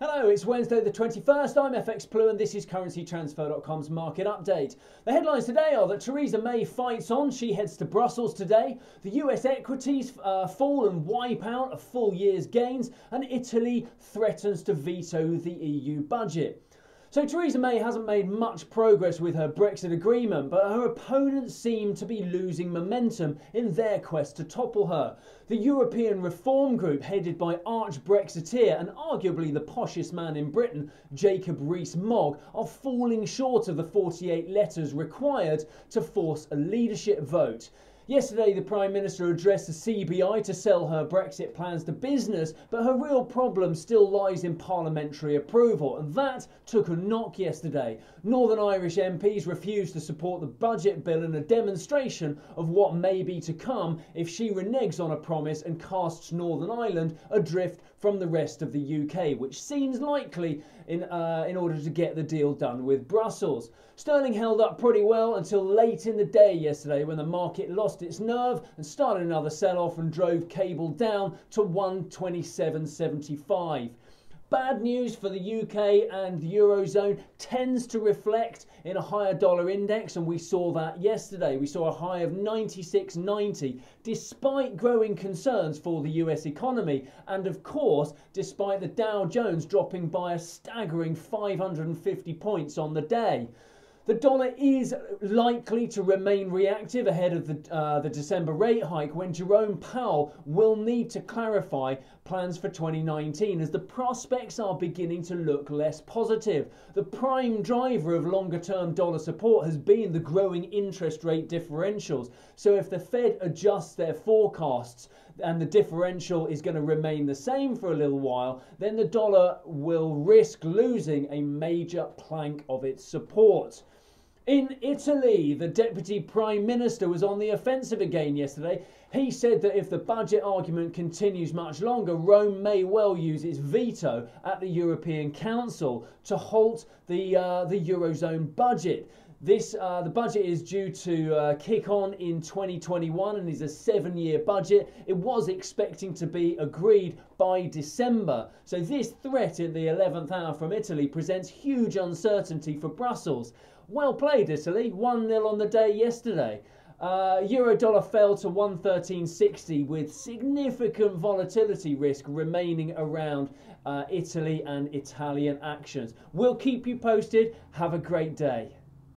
Hello, it's Wednesday the 21st. I'm FX Blue and this is CurrencyTransfer.com's market update. The headlines today are that Theresa May fights on. She heads to Brussels today. The US equities fall and wipe out a full year's gains, and Italy threatens to veto the EU budget. So Theresa May hasn't made much progress with her Brexit agreement, but her opponents seem to be losing momentum in their quest to topple her. The European Reform Group, headed by arch-Brexiteer and arguably the poshest man in Britain, Jacob Rees-Mogg, are falling short of the 48 letters required to force a leadership vote. Yesterday, the Prime Minister addressed the CBI to sell her Brexit plans to business, but her real problem still lies in parliamentary approval, and that took a knock yesterday. Northern Irish MPs refused to support the budget bill in a demonstration of what may be to come if she reneges on a promise and casts Northern Ireland adrift from the rest of the UK, which seems likely in order to get the deal done with Brussels. Sterling held up pretty well until late in the day yesterday, when the market lost its nerve and started another sell-off and drove cable down to 127.75. Bad news for the UK and the Eurozone tends to reflect in a higher dollar index, and we saw that yesterday. We saw a high of 96.90 despite growing concerns for the US economy, and of course despite the Dow Jones dropping by a staggering 550 points on the day. The dollar is likely to remain reactive ahead of the December rate hike, when Jerome Powell will need to clarify plans for 2019, as the prospects are beginning to look less positive. The prime driver of longer-term dollar support has been the growing interest rate differentials. So if the Fed adjusts their forecasts and the differential is going to remain the same for a little while, then the dollar will risk losing a major plank of its support. In Italy, the Deputy Prime Minister was on the offensive again yesterday. He said that if the budget argument continues much longer, Rome may well use its veto at the European Council to halt the Eurozone budget. The budget is due to kick on in 2021 and is a 7-year budget. It was expecting to be agreed by December. So this threat in the 11th hour from Italy presents huge uncertainty for Brussels. Well played, Italy. 1-0 on the day yesterday. Euro dollar fell to 113.60 with significant volatility risk remaining around Italy and Italian actions. We'll keep you posted. Have a great day.